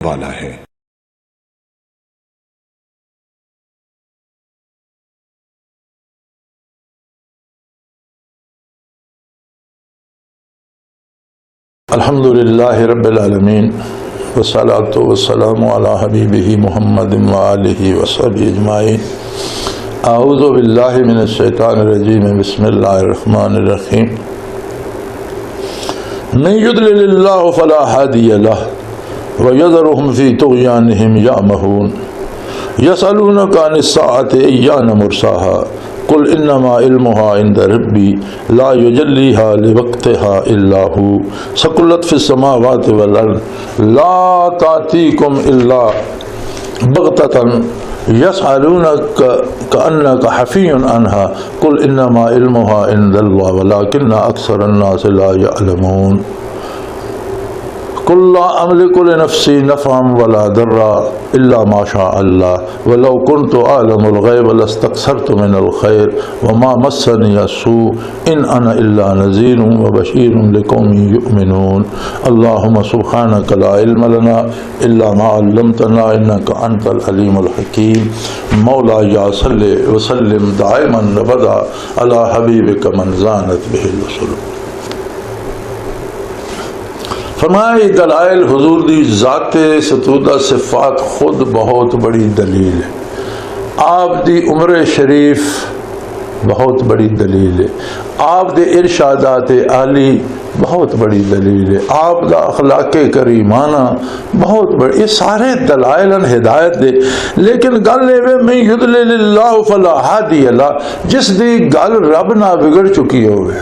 والا ہے۔ الحمدللہ رب العالمین والصلاة والسلام علی حبیبہ محمد وآلہ وصحبہ اجمعین۔ اعوذ باللہ من الشیطان الرجیم، بسم اللہ الرحمن الرحیم۔ من یضلل اللہ فلا ہادی لہ ویذرہم فی طغیانہم یعمہون۔ یسألونک عن الساعة ایان مرساہا قل انما علمها عند ربی لا یجلیها لوقتها الا هو ثقلت فی السماوات والارض لا تأتیکم الا بغتة یسألونک کأنک حفی عنها قل انما علمها عند اللہ ولکن اکثر الناس لا یعلمون۔ قل لا املک لنفسی نفعا ولا ضرا الا ما شاء اللہ ولو کنت اعلم الغیب لاستکثرت من الخیر وما مسنی السوء ان انا الا نذیر وبشیر لقوم یؤمنون۔ اللہم سبحانک لا علم لنا الا ما علمتنا انک انت العلیم الحکیم۔ مولاي صل وسلم دائما ابدا علی حبیبک من زانت بہ الرسل۔ فرمائے دلائل حضور دی ذات ستودہ صفات خود بہت بڑی دلیل ہے۔ آپ دی عمر شریف بہت بڑی دلیل ہے۔ آپ دے ارشادات عالی بہت بڑی دلیل ہے۔ آپ دا اخلاق کریمانہ بہت بڑی، یہ سارے دلائل ہدایت دے، لیکن گل یہ میں یضلل اللہ فلا ہادی لہ، جس دی گل رب نہ بگڑ چکی ہوئے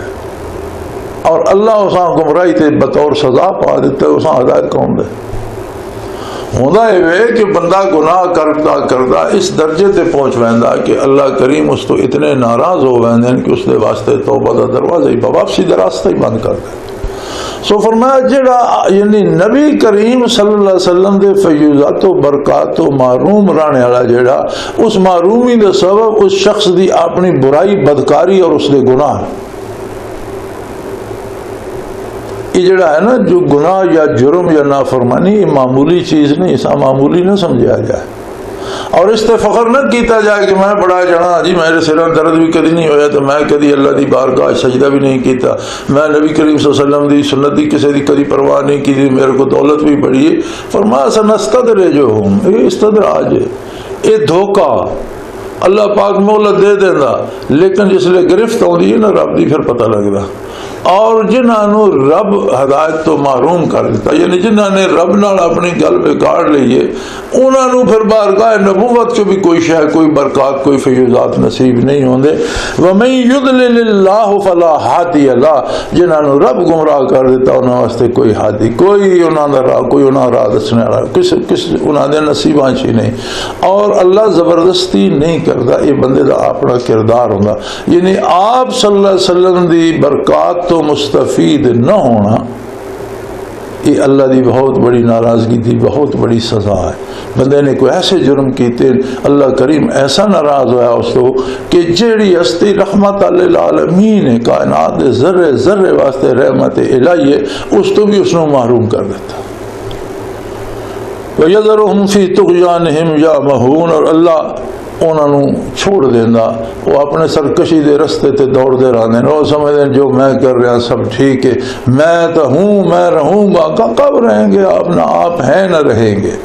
اور اللہ اساں گمراہی تے بطور سزا پا دیتا ہے، اساں ہدایت کون دے؟ ہوندہ یہ کہ بندہ گناہ کرتا اس درجے تے پہنچ ویندا کہ اللہ کریم اس تو اتنے ناراض ہو ویندے کہ اس دے واسطے توبہ دا دروازہ ہی واپسی دا راستہ ہی بند کر دے۔ سو فرمایا جڑا یعنی نبی کریم صلی اللہ علیہ وسلم دے فیوزات و برکات و معروم رانے والا جڑا اس معرومی دے سبب اس شخص دی اپنی برائی بدکاری اور اس دے گناہ، یہ جڑا ہے نا جو گناہ یا جرم یا نافرمانی، یہ معمولی چیز نہیں، اسا معمولی نہ سمجھا جائے اور اس تے فخر نہ کیتا جائے کہ میں بڑا جنا جی میرے سر درد بھی کدی نہیں ہویا تو میں کدی اللہ دی بارگاہ سجدہ بھی نہیں کیتا، میں نبی کریم صلی اللہ علیہ وسلم دی سنت دی کسی دی کدی پرواہ نہیں کی، میرے کو دولت بھی بڑی ہے۔ فرمایا سنستدرجہم، یہ استدراج ہے، یہ دھوکہ اللہ پاک مہلت دے دینا، لیکن جس لئے گرفت ہوندی ہے نا رب دی پھر پتہ لگدا۔ اور جنہوں رب ہدایت تو محروم کر دیتا، یعنی جنہوں نے رب نال اپنی گل بگاڑ لئیے، انہوں پھر بارگاہ نبوت کے بھی کوئی شے، کوئی برکات، کوئی فیوزات نصیب نہیں ہوندے۔ وَمَن يُضْلِلِ اللَّهُ فَلَا هَادِيَ لَهُ، جنہوں رب گمراہ کر دیتا انہوں واسطے کوئی ہادی، کوئی انہوں دا راہ، کوئی انہوں راہ دسنے والا، کس انہوں دے نصیباں چی نہیں۔ اور اللہ زبردستی نہیں کرتا، یہ بندے دا اپنا کردار ہوندا، یعنی آپ صلی اللہ علیہ وسلم دی برکات تو مستفید نہ ہونا یہ اللہ دی بہت بڑی ناراضگی دی بہت بڑی سزا ہے۔ بندے نے کوئی ایسے جرم کیتے، اللہ کریم ایسا ناراض ہوا اس کو کہ جیڑی ہستی رحمت للعالمین ہے، کائنات دے ذرے ذرے واسطے رحمت الہی ہے، اس تو بھی اس نے محروم کر دیتا۔ وَيَذَرُهُمْ فِي طُغْيَانِهِمْ يَعْمَهُونَ، اور اللہ انہوں چھوڑ دینا، وہ اپنے سرکشی دے رستے تے دوڑ دے رہنے، وہ سمجھتے ہیں جو میں کر رہا سب ٹھیک ہے، میں تو ہوں، میں رہوں گا۔ کب رہیں گے آپ؟ نہ آپ ہیں نہ رہیں گے،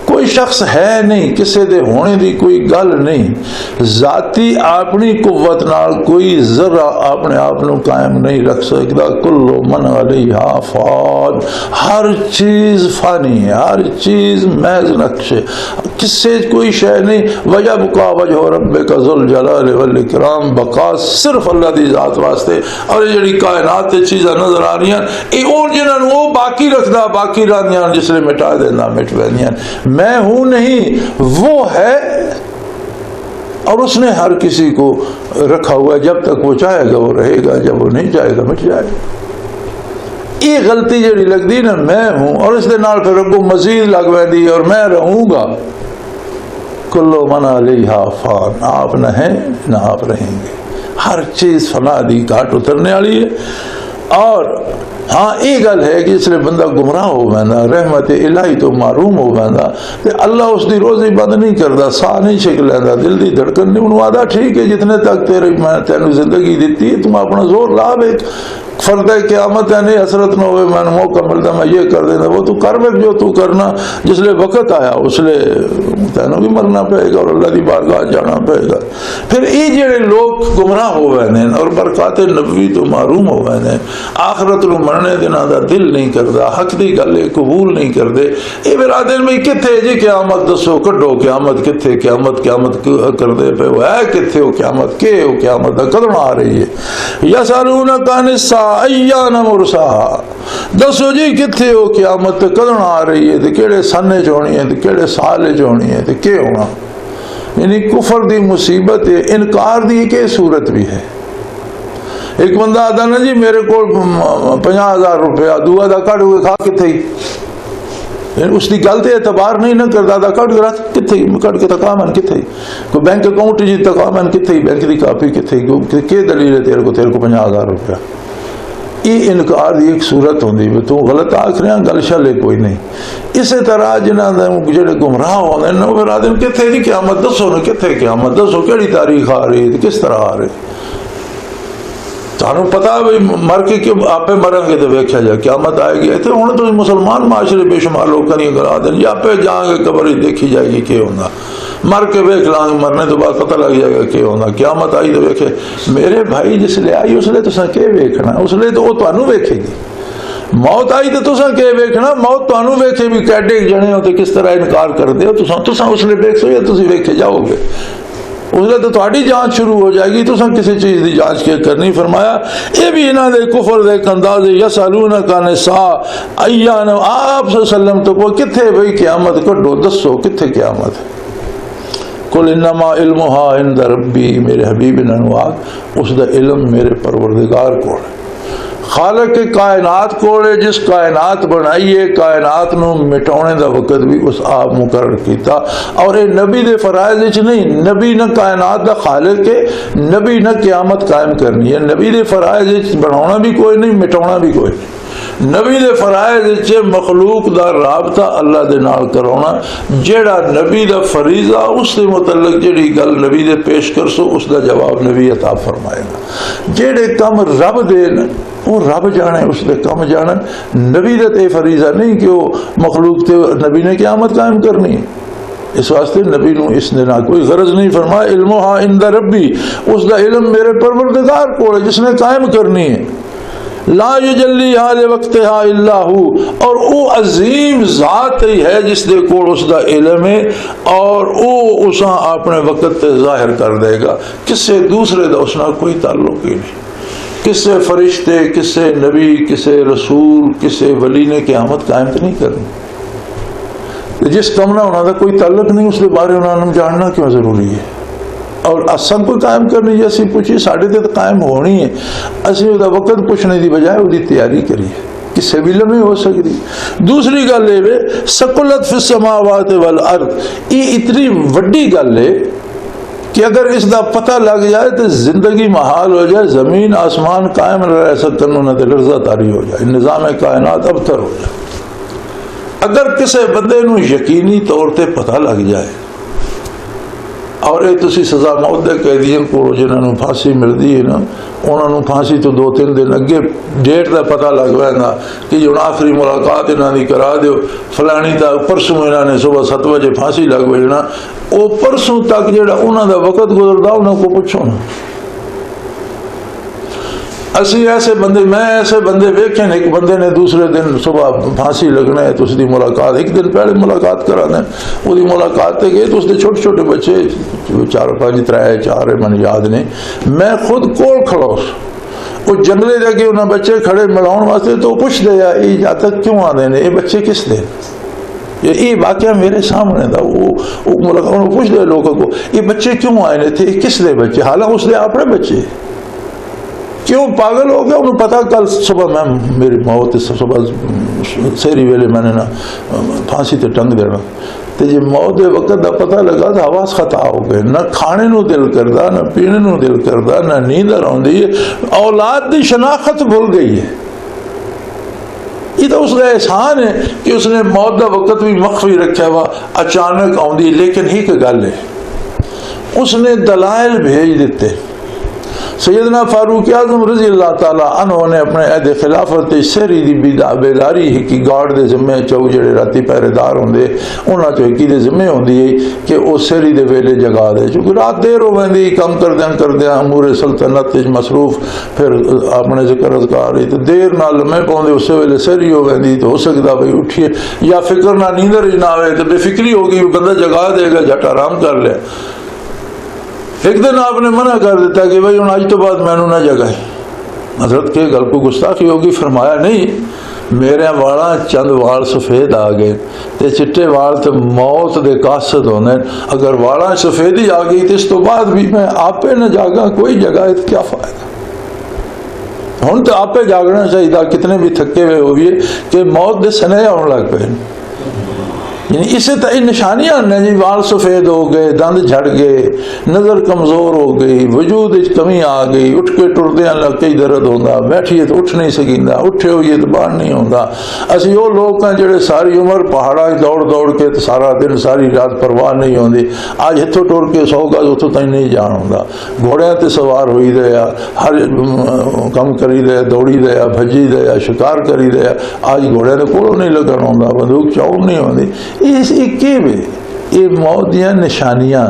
کوئی شخص ہے نہیں، کسے دے ہونے دی کوئی گل نہیں، ذاتی اپنی قوت نال کوئی ذرہ اپنے آپ نو قائم نہیں رکھ سکتا۔ کل من علیہا فان، ہر چیز فانی ہے، ہر چیز محض نقش ہے، کسے کوئی شے نہیں۔ وَيَبْقَى وَجْهُ رَبِّكَ ذُو الْجَلَالِ وَالْإِكْرَامِ، بقا صرف اللہ دی ذات واسطے۔ اور یہ جڑی کائنات تے چیزاں نظر آ رہی ہیں یہ اور جنہوں وہ باقی رکھدا باقی رہندیاں، جس لئے مٹا دینا مٹ ویندیاں۔ میں ہوں نہیں، وہ ہے، اور اس نے ہر کسی کو رکھا ہوا ہے، جب تک وہ چاہے گا وہ رہے گا، جب وہ نہیں چاہے گا مٹ جائے گا۔ یہ غلطی جڑی لگتی نا میں ہوں، اور اس دے نال پھر رگو مزید لگ ویندی اور میں رہوں گا۔ کلو من علیہا فان، آپ نہ ہیں نہ آپ رہیں گے، ہر چیز فنا دی گھاٹ اترنے والی ہے۔ اور ہاں یہ گل ہے کہ جسے بندہ گمراہ ہو بیندا رحمت الہی تو محروم ہو بیندا تے اللہ اس دی روزی بند نہیں کردا ساہ نہیں چھک لیندا دل دی دھڑکن نہیں انہوں آدھا ٹھیک ہے جتنے تک میں تینوں زندگی دیتی ہے تم اپنا زور لا بے فرد قیامت ہے نہیں حسرت نہ ہوئے میں نے موقع ملتا میں یہ کر دینا وہ تو کر بے جو تو کرنا جس لئے وقت آیا اس لئے تینوں بھی مرنا پڑے گا اور اللہ دی بارگاہ جانا پڑے گا. پھر یہ جڑے لوگ گمراہ ہو گئے ہیں اور برکات نبوی تو محروم ہو گئے ہیں آخرت نو مرنے دینا دا دل نہیں کردا حق دی گل قبول نہیں کردے یہ برادر میں کتھے جی قیامت دسو کڈو قیامت کتھے قیامت کردے پہ وہ ہے کتھے ہو قیامت کہ ہو قیامت کدوں آ رہی ہے یسالونک عن الساعۃ ایان مرساها دسو جی کتھے ہو قیامت کدوں آ رہی ہے تے کیڑے سنے چ ہونی ہے تے کیڑے سال چ ہونی ہے تے کی ہونا. یعنی کفر دی مصیبت ہے انکار دی ایک صورت بھی ہے. ایک بندہ آتا نا جی میرے کو 50,000 روپیہ دعا دا کٹ ہوئے کھا کتھے یعنی اس دی گل تے اعتبار نہیں نہ کردا دا کٹ گرا کتھے کٹ کے تقامن کتھے کوئی بینک اکاؤنٹ جی تقامن کتھے بینک دی کاپی کتھے کی دلیل ہے تیرے کو 50,000 روپیہ. یہ انکار دی ایک صورت ہوندی ہے تو غلط آکھ رہے ہیں گل شلے کوئی نہیں. اسی طرح جنہاں دے جڑے گمراہ ہوندے ہیں وہ برادر کتھے دی قیامت دسو نا کتھے قیامت دسو کیڑی تاریخ آ رہی ہے کس طرح آ رہی تانوں پتا بھئی مر کے کیوں آپے مریں گے تو ویکھیا جائے قیامت آئے گی ایتھے ہن تو مسلمان معاشرے بے شمار لوگ نہیں کرا دیں یا پہ جائیں گے قبر دیکھی جائے گی کہ ہوندا مر کے ویکھ لیں گے مرنے تو بعد پتہ لگ جائے گا کہ ہوندا قیامت آئی تو ویکھے میرے بھائی جس لے آئی اس لے تساں کہ ویکھنا اس لے تو وہ تانوں ویکھے گی موت آئی تو تساں کہ ویکھنا موت تانوں ویکھے بھی کیڈے جنے ہو تے کس طرح انکار کر دے ہو تساں اس لے ویکھ سو یا تسی ویکھے جاؤ گے اس لئے تو تھوڑی جانچ شروع ہو جائے گی تو سن کسی چیز دی جانچ کے کرنی. فرمایا یہ بھی انہاں دے کفر دے انداز یسالونک عن الساعۃ ایان آپ صلی اللہ علیہ وسلم تو کتھے بھئی قیامت کڈو دسو کتھے قیامت قل انما علمها عند ربی میرے حبیب انہوں آگ اس دا علم میرے پروردگار کو خالق کائنات کوڑے جس کائنات بنائیے کائنات نو مٹاؤنے دا وقت بھی اس آپ مقرر کیتا اور اے نبی دے فرائض وچ نہیں نبی نہ کائنات دا خالق ہے نبی نہ قیامت قائم کرنی ہے نبی دے فرائض وچ بناونا بھی کوئی نہیں مٹاونا بھی کوئی نہیں نبی دے فرائض وچ مخلوق دا رابطہ اللہ دے نال کراونا جیڑا نبی دا فریضہ اس دے متعلق جیڑی گل نبی دے پیش کر سو اس دا جواب نبی عطا فرمائے گا جیڑے کم رب دے وہ رب جانے اس دے کم جانے نبی دے تے فریضہ نہیں کہ وہ مخلوق تے نبی نے قیامت قائم کرنی ہے. اس واسطے نبی نو اس نے نہ کوئی غرض نہیں فرمایا علمها عند ربی اس دا علم میرے پروردگار کو ہے جس نے قائم کرنی ہے. لا یجلیھا لوقتھا الا ہو اور او عظیم ذات ہی ہے جس دے کول اس دا علم ہے اور او اساں اپنے وقت تے ظاہر کر دے گا کسے دوسرے دا اس نال کوئی تعلق ہی نہیں. کسے فرشتے کسے نبی کسے رسول کسے ولی نے قیامت قائم تو نہیں کرنی جس کم نہ ہونا دا کوئی تعلق نہیں اس کے بارے انہوں جاننا کیوں ضروری ہے اور سب کو قائم کرنی جیسی پوچھی ساڑھے تے قائم ہونی ہے اسی وہ وقت پوچھنے دی بجائے وہ تیاری کریے کسے بھی لمحے ہو سکتی. دوسری گل ہے ثقلت فی السماوات والارض یہ اتنی وڈی گل ہے کہ اگر اس دا پتہ لگ جائے تو زندگی محال ہو جائے زمین آسمان قائم نہ رہ سکتے نہ لرزہ طاری ہو جائے نظام کائنات ابتر ہو جائے. اگر کسی بندے نو یقینی طور تے پتہ لگ جائے اور یہ تسی سزا موت دے قیدیاں کو جنہوں نے پھانسی ملتی ہے نا انہوں نے پھانسی تو 2-3 دن اگے ڈیٹ دا پتہ لگ گا کہ جو آخری ملاقات انہوں نے کرا دیو فلانی تا پرسوں انہوں نے صبح 7 بجے پھانسی لگ بھیجنا وہ پرسوں تک جڑا انہوں دا وقت گزردا انہوں کو پوچھو نا. اسی ایسے بندے میں ایسے بندے ویکھے ایک بندے نے دوسرے دن صبح پھانسی لگنا ہے تو اس دی ملاقات ایک دن پہلے ملاقات کرا دیں وہ دی ملاقات تے گئے تو اس دے چھوٹے چھوٹے بچے 4-5-3-4 من یاد نہیں میں خود کول کھڑا وہ جنگلے دے کے انہاں بچے کھڑے ملاؤن واسطے تو پوچھ دے یا یہ جا تک کیوں آ دے یہ بچے کس دے یہ واقعہ میرے سامنے تھا وہ ملاقات پوچھ دے لوگوں کو یہ بچے کیوں آئے تھے کس دے بچے حالانکہ اس دے اپنے بچے کیوں پاگل ہو گیا انہوں پتا کل صبح میں میری موت صبح سیری ویلے میں نے نا پھانسی تے ٹنگ دینا تو جی موت دے وقت دا پتہ لگا تو آواز خطا ہو گئے نہ کھانے نو دل کردا نہ پینے نو دل کردا نہ نیند آوندی ہے اولاد دی شناخت بھول گئی ہے یہ تو اس کا احسان ہے کہ اس نے موت کا وقت بھی مخفی رکھا ہوا، اچانک آؤندی، لیکن ایک گل ہے اس نے دلائل بھیج دیتے۔ سیدنا فاروق اعظم رضی اللہ تعالیٰ عنہ نے اپنے عہد خلافت سری دی بیداری ہے کہ گارڈ دے ذمے چو جڑے راتی پہرے دار ہوندے انہاں چو ایک دے ذمے ہوندی ہے کہ وہ سری دے ویلے جگا دے، چونکہ رات دیر ہو ویندی، کم کردیاں امور سلطنت مصروف، پھر اپنے ذکر اذکار تو دیر نہ لمے پاؤندے، اس ویلے سری ہو ویندی تو ہو سکتا بھائی اٹھیے یا فکر نہ نیندر نہ آئے تو بے فکری ہوگی، بندہ جگا دے گا، جھٹ آرام کر لے۔ ایک دن آپ نے منع کر دیتا کہ بھائی ہوں آج تو بعد میں نہ جگائے، حضرت کے گل کو گستاخی ہوگی، فرمایا نہیں، میرے والا چند وال سفید آ گئے تے چٹے وال تو موت دے قاصد ہونے، اگر والا سفید ہی آ گئی تو اس تو بعد بھی میں آپ پہ نہ جاگا، کوئی جگہ تو کیا فائدہ، ہوں تو آپ پہ جاگنا چاہیے، کتنے بھی تھکے ہوئے ہوئے کہ موت دے سنے آنے لگ پے، یعنی اسے تو نشانیاں نے جی، وال سفید ہو گئے، دند جھڑ گئے، نظر کمزور ہو گئی، وجود کمی آ گئی، اٹھ کے ٹردے لگ کئی درد ہوتا، بیٹھیے تو اٹھ نہیں سکیندا، اٹھے ہوئیے تو باہر نہیں ہوتا۔ اسی وہ لوگ ہیں جڑے ساری عمر پہاڑا دوڑ دوڑ کے سارا دن ساری رات پرواہ نہیں ہوتی، آج اتوں ٹر کے 100 گز اتوں تک نہیں جان ہوتا، گھوڑیاں تے سوار ہوئی دے، ہر کم کری دے، دوڑی دے، بھجی دے، شکار کری دے، آج گھوڑے کے کولوں نہیں لگن ہوتا، بندوق چاؤ نہیں ہوتی۔ یہ موت دیا نشانیاں،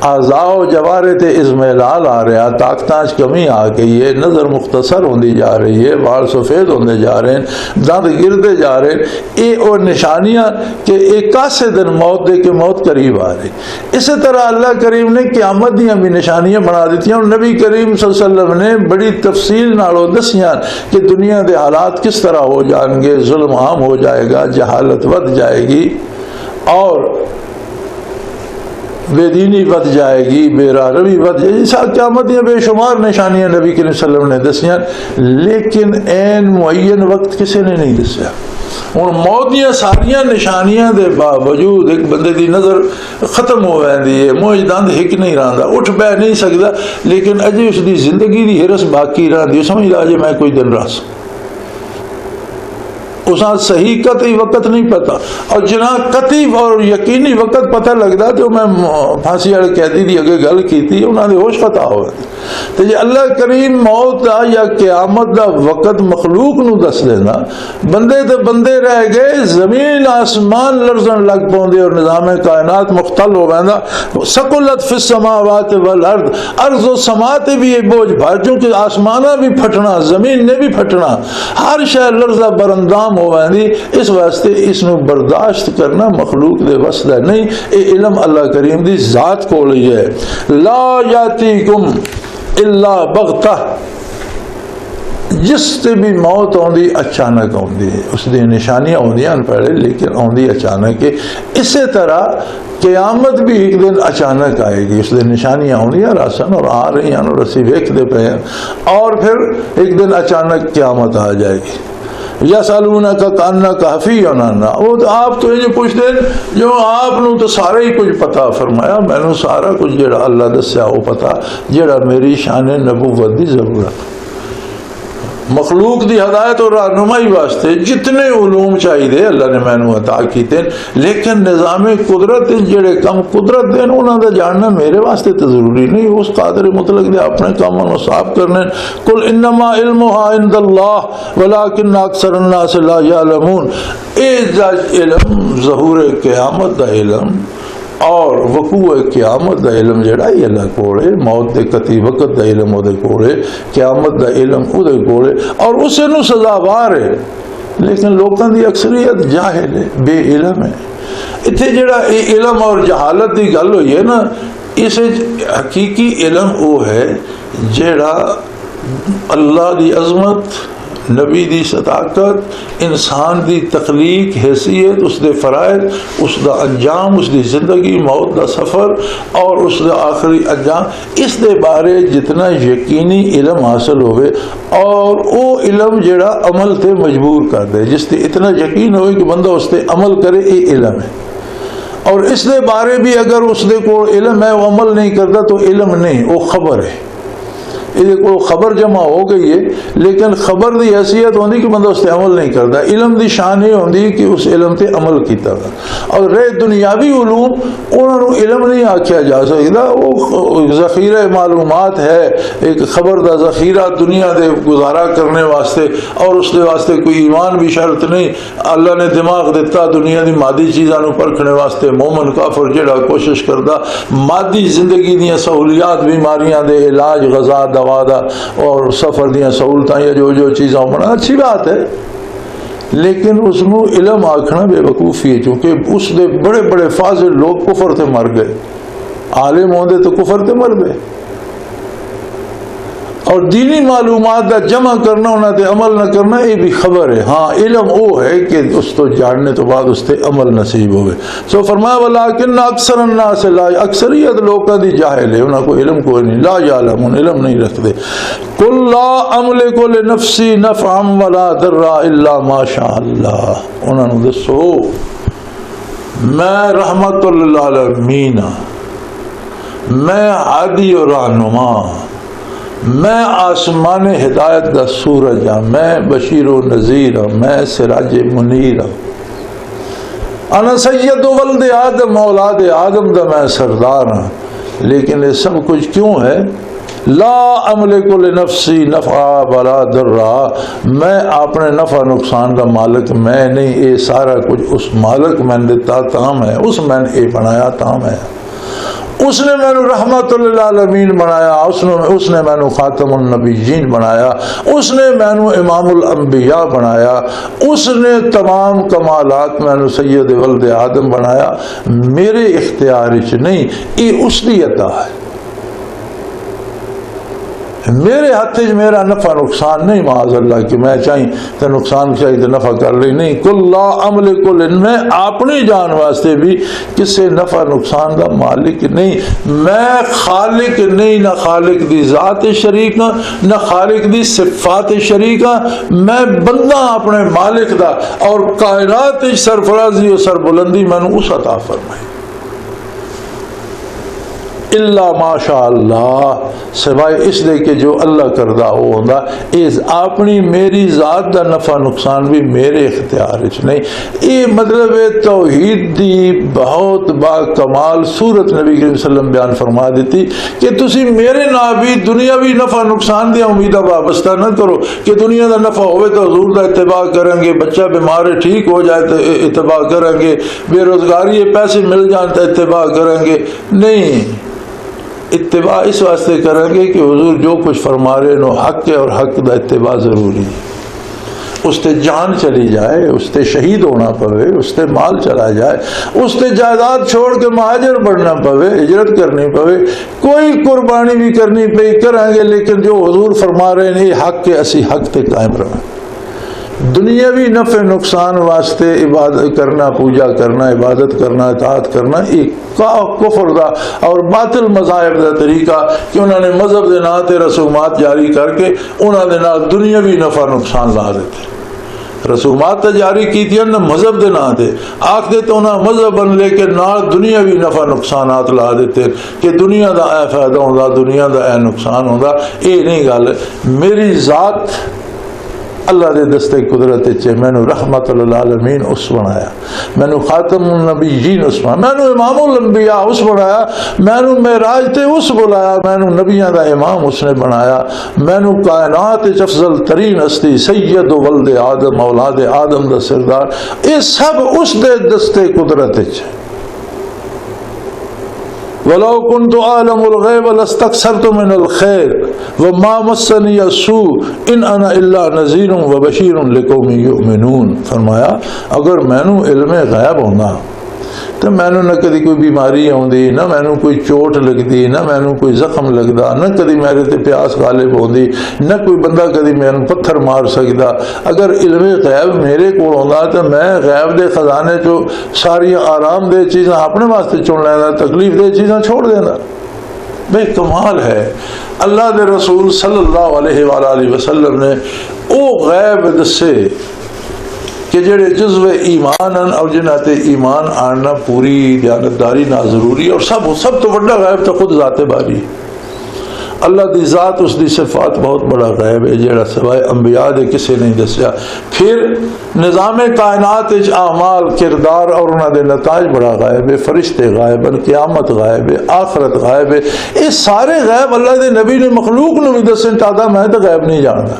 اعضاء و جوارے تے ازمیلال آ رہا، طاقتاں کمی آ گئی ہے، نظر مختصر ہوندی جا رہی ہے، وال سفید ہوندے جا رہے ہیں، دند گرتے جا رہے ہیں، یہ وہ نشانیاں کہ ایک آسے دن موت دے کے موت قریب آ رہی۔ اسی طرح اللہ کریم نے قیامت دیاں بھی نشانیاں بنا دیتی ہیں، اور نبی کریم صلی اللہ علیہ وسلم نے بڑی تفصیل نالوں دسیاں کہ دنیا دے حالات کس طرح ہو جائیں گے، ظلم عام ہو جائے گا، جہالت ود جائے گی، اور بے دینی بد جائے گی، بے راروی بد جائے گی، قیامت یہ بے شمار نشانیاں نبی کریم صلی اللہ علیہ وسلم نے دسیاں، لیکن این معین وقت کسی نے نہیں دسیا۔ ہوں موت دیا ساریاں نشانیاں دے باوجود ایک بندے دی نظر ختم ہو جاتی ہے، منہ دند ہک نہیں رہتا، اٹھ بہ نہیں سکتا، لیکن اجے اس دی زندگی دی ہرس باقی رہتی، سمجھ لا جی میں کوئی دن رہ سکتا، اساں صحیح قطعی وقت نہیں پتا، اور جنا قطعی اور یقینی وقت پتہ لگتا تو میں پھانسی والے قیدی دی اگے گل کیتی، انہاں دے ہوش خطا ہو گئے تو جی اللہ کریم موت دا یا قیامت دا وقت مخلوق نو دس دینا، بندے تو بندے رہ گئے، زمین آسمان لرزن لگ پوندے اور نظام کائنات مختل ہو ویندا، ثقلت فی السماوات والارض، ارض و سما تے بھی یہ بوجھ بھر، چونکہ آسمانہ بھی پھٹنا، زمین نے بھی پھٹنا، ہر شے لرزہ برندام ہو ویندی، اس واسطے اس نو برداشت کرنا مخلوق دے وس دا نہیں، اے علم اللہ کریم دی ذات کول ہی ہے۔ لا یاتیکم الا بغتہ، جس تے بھی موت ہوندی اچانک ہوندی ہے، اس دی نشانیاں ہوندیاں پہلے لیکن ہوندی اچانک ہے، اسی طرح قیامت بھی ایک دن اچانک آئے گی، اس دن نشانیاں ہوندیاں راسن اور آ رہی ہیں اور اسی ویکھدے پے ہیں، اور پھر ایک دن اچانک قیامت آ جائے گی۔ یسألونک کأنک حفی عنہا، وہ تو آپ تو یہ پوچھتے جو آپ نو تو سارا ہی کچھ پتا، فرمایا میں نو سارا کچھ جڑا اللہ دسیا وہ پتا، جڑا میری شان نبوت دی ضرورت، مخلوق دی ہدایت اور رہنمائی واسطے جتنے علوم چاہیے اللہ نے میں نو عطا کیتے، لیکن نظام قدرت جڑے کم قدرت دین انہاں دا جاننا میرے واسطے تو ضروری نہیں، اس قادر مطلق دے اپنے کاموں نو صاف کرنے، قل انما علمها عند اللہ ولکن اکثر الناس لا یعلمون، اے علم ظہور قیامت دا علم اور وقوع قیامت دا علم جڑا یہ اللہ کولے، موت دے قطعی وقت دا علم او دے کولے، قیامت دا علم او دے کولے، اور اسے نو سزاوار ہے، لیکن لوگوں دی اکثریت جاہل ہے، بے علم ہے۔ اتنے جڑا علم اور جہالت دی گل ہوئی ہے نا، اسے حقیقی علم او ہے جڑا اللہ دی عظمت، نبی دی صداقت، انسان دی تخلیق، حیثیت، اس دے فرائض، اس دا انجام، اس دی زندگی موت دا سفر اور اس دا آخری انجام، اس دے بارے جتنا یقینی علم حاصل ہوئے اور او علم جڑا عمل تے مجبور کر دے، جس تے اتنا یقین ہوئے کہ بندہ اس تے عمل کرے، یہ علم ہے۔ اور اس دے بارے بھی اگر اس دے کو علم ہے وہ عمل نہیں کرتا تو علم نہیں، وہ خبر ہے۔ یہ کوئی خبر جمع ہو گئی ہے لیکن خبر دی حیثیت ہوندی کہ بندہ اس تے عمل نہیں کرتا. علم دی شان یہ ہوندی کہ اس علم تے عمل کیتا گا. اور رہے دنیاوی علوم انہوں نے علم نہیں آکھیا جا سکتا, وہ ذخیرہ معلومات ہے, ایک خبر دا ذخیرہ دنیا دے گزارا کرنے واسطے, اور اس دے واسطے کوئی ایمان بھی شرط نہیں. اللہ نے دماغ دیتا دنیا دی مادی چیزاں نو پرکھنے واسطے. مومن کافر جڑا کوشش کردا مادی زندگی دیاں سہولیات, بیماریاں دے علاج, غذا دوا دا اور سفر دیاں سہولتاں یا جو چیزاں بنا, اچھی بات ہے, لیکن اس نو علم آکھنا بے وقوفی ہے, چونکہ اس دے بڑے بڑے فاضل لوگ کفر تے مر گئے, عالم ہوندے تو کفر تے مر گئے. اور دینی معلومات دا جمع کرنا انہاں تے عمل نہ کرنا یہ بھی خبر ہے. ہاں علم وہ ہے کہ اس تو جاننے تو بعد اس تے عمل نصیب ہوئے. سو فرمایا ولیکن اکثر الناس لا, اکثریت لوگاں دی جاہل ہے, انہاں کو علم کوئی نہیں, لا یعلمون, علم نہیں رکھتے. قل لا املک لنفسی نفعا ولا ضرا الا ما شاء اللہ, انہاں نو دسو میں رحمت للعالمین, میں ہادی و رہنما, میں آسمان ہدایت دا سورج ہاں, میں بشیر و نذیر ہوں, میں سراج منیر ہوں. انا سید ولد آدم, اولاد آدم دا میں سردار ہوں. لیکن یہ سب کچھ کیوں ہے؟ لا املک لنفسی نفعا ولا ضرا, میں اپنے نفع نقصان کا مالک میں نہیں, یہ سارا کچھ اس مالک میں نے دیتا تام ہے, اس میں نے یہ بنایا تام ہے. اس نے میں نے رحمت للعالمین بنایا, اس نے میں نے خاتم النبیین بنایا, اس نے میں نے امام الانبیاء بنایا, اس نے تمام کمالات میں نے سید ولد آدم بنایا. میرے اختیار وچ نہیں, یہ اس دی عطا ہے. میرے ہاتھ میرا نفع نقصان نہیں, معاذ اللہ کہ میں چاہیے تو نقصان چاہیے تو نفع کر لی, نہیں. کل لا املک, میں اپنی جان واسطے بھی کسی نفع نقصان کا مالک نہیں. میں خالق نہیں, نہ خالق دی ذات شریک ہاں, نہ خالق دی صفات شریک ہاں. میں بندہ اپنے مالک دا, اور کائنات سرفرازی و سربلندی میں نے اس عطا فرمائی. اللہ ماشاء اللہ, سوائے اس لئے کہ جو اللہ کردہ ہو ہوندہ, اس اپنی میری ذات دا نفع نقصان بھی میرے اختیار وچ نہیں. یہ مطلب توحید دی بہت با کمال صورت نبی کریم صلی اللہ علیہ وسلم بیان فرما دیتی کہ تسی میرے نبی دنیاوی نفع نقصان دیا امیدہ وابستہ نہ کرو کہ دنیا دا نفع ہوئے تو حضور دا اتباع کریں گے, بچہ بیمار ٹھیک ہو جائے تو اتباع کریں گے, بے روزگاری پیسے مل جائیں تو اتباع کریں گے. نہیں, اتباع اس واسطے کریں گے کہ حضور جو کچھ فرما رہے نو حق ہے, اور حق دا اتباع ضروری ہے. اس تے جان چلی جائے, اس تے شہید ہونا پوے, اس تے مال چلا جائے, اس تے جائیداد چھوڑ کے مہاجر بڑھنا پوے, ہجرت کرنی پوے, کوئی قربانی بھی کرنی پئی کریں گے, لیکن جو حضور فرما رہے ہیں یہ حق کے, اسی حق تے قائم رہنا. دنیاوی نفع نقصان واسطے عبادت کرنا, پوجا کرنا, عبادت کرنا, اطاعت کرنا, ایک کفر دا اور باطل مذاہب دا طریقہ کہ انہوں نے مذہب دے نام تے رسومات جاری کر کے انہوں نے نال دنیاوی نفع نقصان لا دیتے. رسومات تے جاری کی تھی نہ مذہب دے نام تے, آکھ دے تو انہاں مذہب بن لے کے نال دنیاوی نفع نقصانات لا دیتے کہ دنیا دا اے فائدہ ہوندا, دنیا دا اے نقصان ہوندا. اے نہیں گل. میری ذات اللہ دے دستے قدرت چے میں نے رحمت للعالمین اس بنایا, میں نے خاتم النبیین اس بنایا, میں نے امام الانبیاء اس بنایا, میں نے معراج تے اس بلایا, میں نے نبیوں دا امام اس نے بنایا, میں نے کائنات افضل ترین ہستی سید ولد آدم, اولاد آدم دا سردار, یہ سب اس دے دستے قدرت چے. وَلَوْ كُنْتُ أَعْلَمُ الْغَيْبَ لَاسْتَكْثَرْتُ مِنَ الْخَيْرِ وَمَا مَسَّنِيَ السُّوءُ إِنْ أَنَا إِلَّا نَذِيرٌ وَبَشِيرٌ لِقَوْمٍ يُؤْمِنُونَ. فرمایا اگر میں نو علم غیب ہونا تو میں نو نہ کدی کوئی بیماری ہوندی, نہ میں نو کوئی چوٹ لگدی, نہ میں نو کوئی زخم لگدا, نہ کدی میرے تے پیاس غالب ہوندی, نہ کوئی بندہ کدی میں نو پتھر مار سکدا. اگر علم غیب میرے کول ہوندا تو میں غیب دے خزانے چو ساری آرام دہ چیزاں اپنے واسطے چن لینا, تکلیف دہ چیزاں چھوڑ دینا. بے کمال ہے اللہ دے رسول صلی اللہ علیہ وآلہ وسلم نے او غیب دسے کہ جڑے جزو ایمان اور جنات ایمان آنا پوری دیانتداری نہ ضروری, اور سب تو بڑا غیب تو خود ذات باری. اللہ دی ذات اس دی صفات بہت بڑا غیب ہے جڑا سوائے انبیاء دے کسے نہیں دسیا. پھر نظام کائنات وچ اعمال کردار اور انہاں دے نتائج بڑا غائب ہے. فرشتے غائب ہیں, قیامت غائب ہے, آخرت غائب ہے. یہ سارے غیب اللہ دے نبی نے مخلوق نو بھی دسن چاہتا, میں تو غیب نہیں جانتا.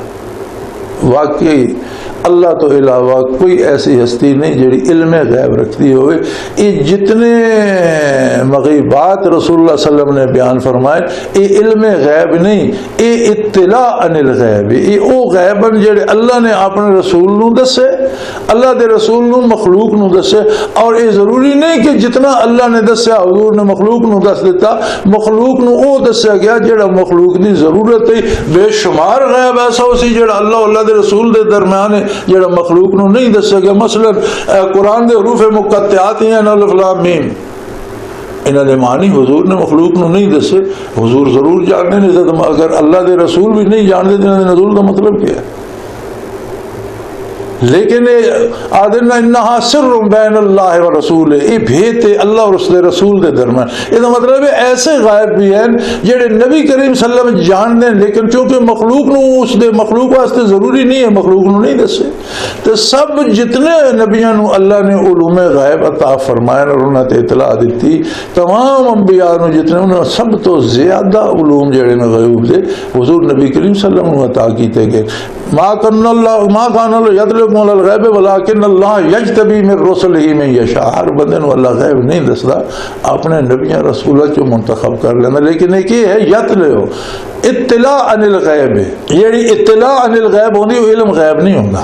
واقعی اللہ تو علاوہ کوئی ایسی ہستی نہیں جڑی علم غیب رکھتی ہوئے. یہ جتنے مغیبات رسول اللہ صلی اللہ علیہ وسلم نے بیان فرمائے یہ علم غیب نہیں, یہ اطلاع عن الغیب. یہ او غیب ہیں جڑے اللہ نے اپنے رسول نو دسے, اللہ دے رسول نو مخلوق نو دسے. اور یہ ضروری نہیں کہ جتنا اللہ نے دسیا حضور نے مخلوق نو دس دیتا, مخلوق نو او دسیا گیا جڑا مخلوق دی ضرورت ہے. بے شمار غیب ایسا ہو سی جڑا اللہ دے رسول دے درمیان ہے جڑا مخلوق نو نہیں دسیا گیا. مثلا قرآن دے حروف مقطعات ہیں الف لام میم, انہاں دے معنی حضور نے مخلوق نو نہیں دسے. حضور ضرور جاننے نہیں, اگر اللہ دے رسول بھی نہیں جانتے تو انہاں دے نزول کا مطلب کیا ہے؟ لیکن آدھنا انہا سر بین اللہ و رسول, یہ بھیت ہے اللہ اور اس دے رسول دے درمیان. یہ مطلب ہے ایسے غائب بھی ہیں جڑے نبی کریم صلی اللہ علیہ وسلم جان دیں, لیکن چونکہ مخلوق نو اس دے مخلوق واسطے ضروری نہیں ہے, مخلوق نو نہیں دسے. تو سب جتنے نبیاں نو اللہ نے علوم غائب عطا فرمائے اور انہاں تے اطلاع دیتی, تمام انبیاء نو جتنے انہاں سب تو زیادہ علوم جڑے نے غیوب دے حضور نبی کریم صلی اللہ علیہ وسلم عطا کیتے گئے. ما کان اللہ یطلب علی الغیب ولکن اللہ یجتبی من رسلہ من یشاء. ہر بندے نو اللہ غیب نہیں دسدا, اپنے نبیاں رسولہ چوں منتخب کر لینا. لیکن ایک یہ ہے یتلو اطلاع عن الغیب, یعنی اطلاع عن الغیب ہوندی وہ علم غیب نہیں ہوندا.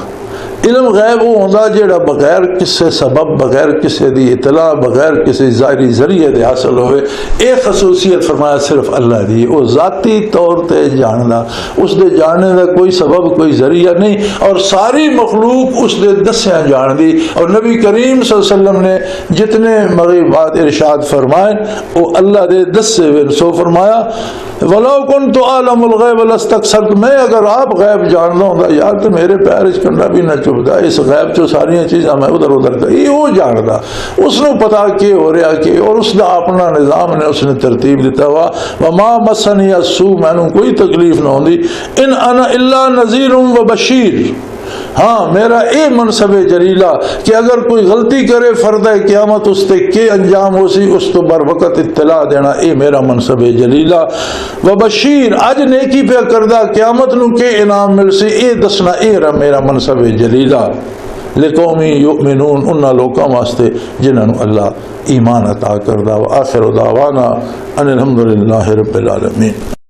علم غیب وہ ہوندا جڑا بغیر کسی سبب, بغیر کسی دی اطلاع, بغیر کسی ظاہری ذریعے دے حاصل ہوئے. ایک خصوصیت فرمایا صرف اللہ دی, وہ ذاتی طور تے جاننا, اس دے جاننے دا کوئی سبب کوئی ذریعہ نہیں, اور ساری مخلوق اس دے دسیاں جان دی. اور نبی کریم صلی اللہ علیہ وسلم نے جتنے مغیبات ارشاد فرمائے وہ اللہ دے دسے ہوئے. سو فرمایا وَلَوْ كُنْتُ أَعْلَمُ الْغَيْبَ لَاسْتَكْثَرْتُ, میں اگر آپ غیب جاننا ہوں گا یار تو میرے پیر اچ کنڈا بھی نہ چبھدا, اس غیب چو ساریاں چیزاں میں ادھر ادھر کر, یہ وہ جاندا, اس نو پتا کہ ہو رہا کہ, اور اس دا اپنا نظام نے اس نے ترتیب دیتا ہوا. وَمَا مَسَّنِيَ السُّوءُ, میں نو کوئی تکلیف نہ ہوندی, اِنْ أَنَا إِلَّا نَذِيرٌ وَبَشِيرٌ. ہاں میرا اے منصب جلیلہ کہ اگر کوئی غلطی کرے فرد قیامت اس تے کے انجام ہو سی, اس تو بر وقت اطلاع دینا, اے میرا منصب جلیلہ. وبشیر, اج نیکی پہ کردہ قیامت نو کے انعام مل سی, اے دسنا اے میرا منصب جلیلہ. لقوم یؤمنون, انہاں لوکاں واسطے جنہاں نو اللہ ایمان عطا کردہ. وآخر دعوانا ان الحمدللہ رب العالمین.